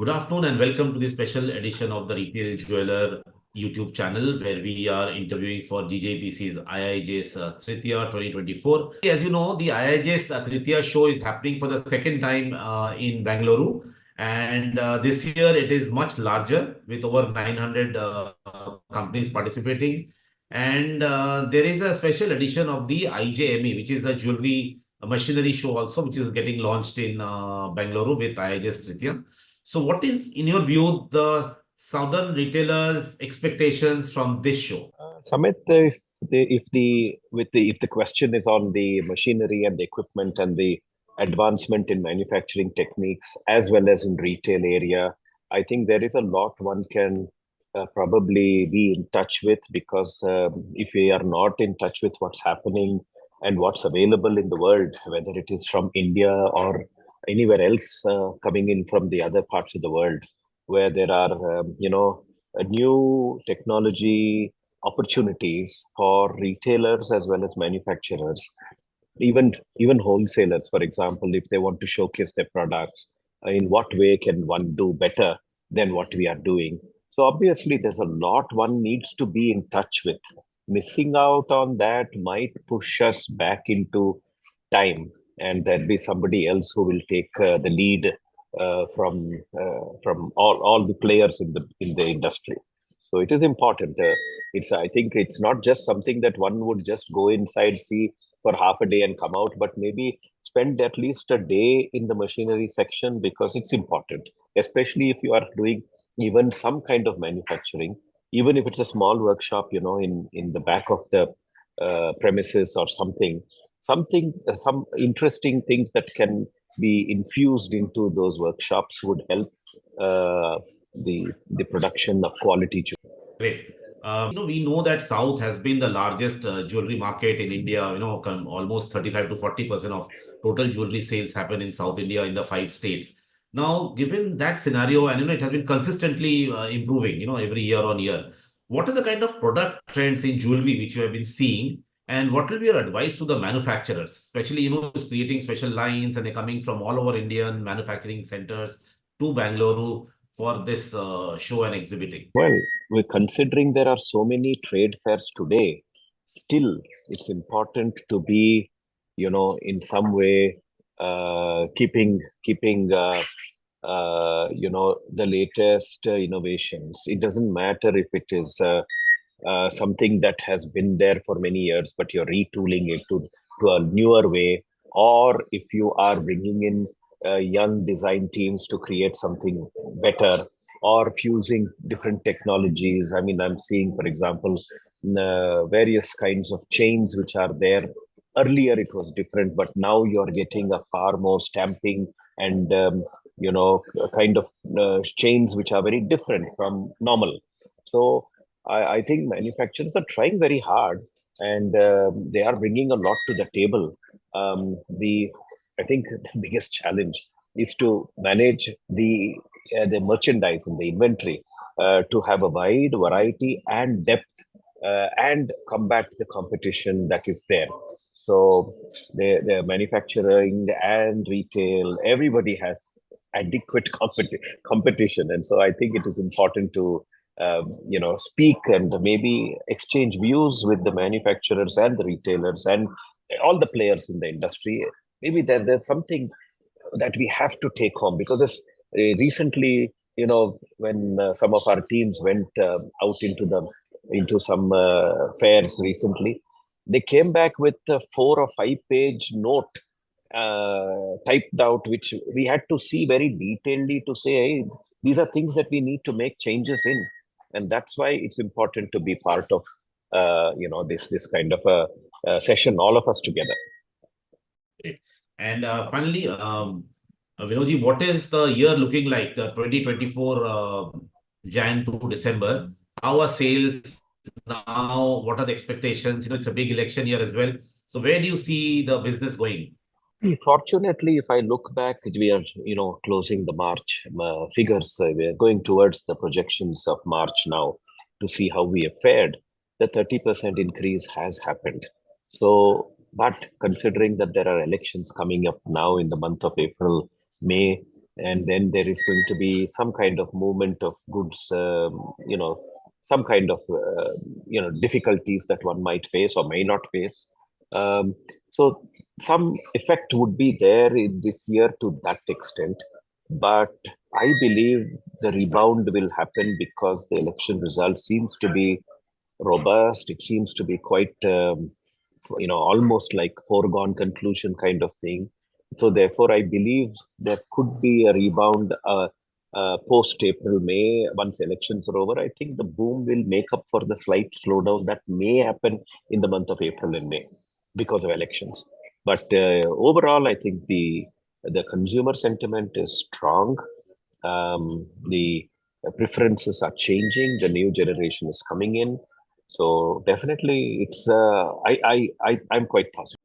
Good afternoon and welcome to the special edition of the Retail Jeweler YouTube channel where we are interviewing for GJPC's IIJS Tritiya 2024. As you know, the IIJS Tritiya show is happening for the second time in Bangalore, and this year it is much larger with over 900 companies participating, and there is a special edition of the IJME, which is a jewelry machinery show also, which is getting launched in Bangalore with IIJS Tritiya. So what is, in your view, the southern retailers' expectations from this show? Samit, if the question is on the machinery and the equipment and the advancement in manufacturing techniques as well as in retail area, I think there is a lot one can probably be in touch with, because if we are not in touch with what's happening and what's available in the world, whether it is from India or anywhere else coming in from the other parts of the world, where there are a new technology opportunities for retailers as well as manufacturers, even wholesalers, for example, if they want to showcase their products, in what way can one do better than what we are doing. So obviously there's a lot one needs to be in touch with. Missing out on that might push us back into time, and there'll be somebody else who will take the lead from all the players in the industry. So it is important. I think it's not just something that one would just go inside, see for half a day and come out, but maybe spend at least a day in the machinery section, because it's important, especially if you are doing even some kind of manufacturing, even if it's a small workshop, in the back of the premises or something, some interesting things that can be infused into those workshops would help the production of quality jewelry. Great. We know that South has been the largest jewelry market in India. Almost 35 to 40% of total jewelry sales happen in South India in the 5 states. Now, given that scenario, and it has been consistently improving, every year on year, what are the kind of product trends in jewelry which you have been seeing? And what will be your advice to the manufacturers, especially, creating special lines and they're coming from all over Indian manufacturing centers to Bangalore for this show and exhibiting? Well, we're considering there are so many trade fairs today. Still, it's important to be, in some way, keeping the latest innovations. It doesn't matter if it is something that has been there for many years, but you're retooling it to a newer way, or if you are bringing in young design teams to create something better, or fusing different technologies. I mean, I'm seeing, for example, various kinds of chains which are there. Earlier it was different, but now you're getting a far more stamping and kind of chains which are very different from normal. So I think manufacturers are trying very hard, and they are bringing a lot to the table. I think the biggest challenge is to manage the merchandise and the inventory to have a wide variety and depth and combat the competition that is there. So the manufacturing and retail, everybody has adequate competition, and so I think it is important to speak and maybe exchange views with the manufacturers and the retailers and all the players in the industry. Maybe there's something that we have to take home, because recently, when some of our teams went out into some fairs recently, they came back with a 4 or 5 page note typed out, which we had to see very detailedly to say, hey, these are things that we need to make changes in. And that's why it's important to be part of, this kind of a session, all of us together. Great. And finally, Vinodji, what is the year looking like, the 2024 Jan to December? How are sales now? What are the expectations? It's a big election year as well. So where do you see the business going? Fortunately, if I look back, we are, closing the March figures. We are going towards the projections of March now to see how we have fared. The 30% increase has happened. So, but considering that there are elections coming up now in the month of April, May, and then there is going to be some kind of movement of goods, some kind of difficulties that one might face or may not face. So some effect would be there in this year to that extent, but I believe the rebound will happen because the election result seems to be robust. It seems to be quite almost like foregone conclusion kind of thing. So therefore, I believe there could be a rebound post April, May. Once elections are over, I think the boom will make up for the slight slowdown that may happen in the month of April and May because of elections. But overall, I think the consumer sentiment is strong. The preferences are changing. The new generation is coming in. So definitely, I'm quite positive.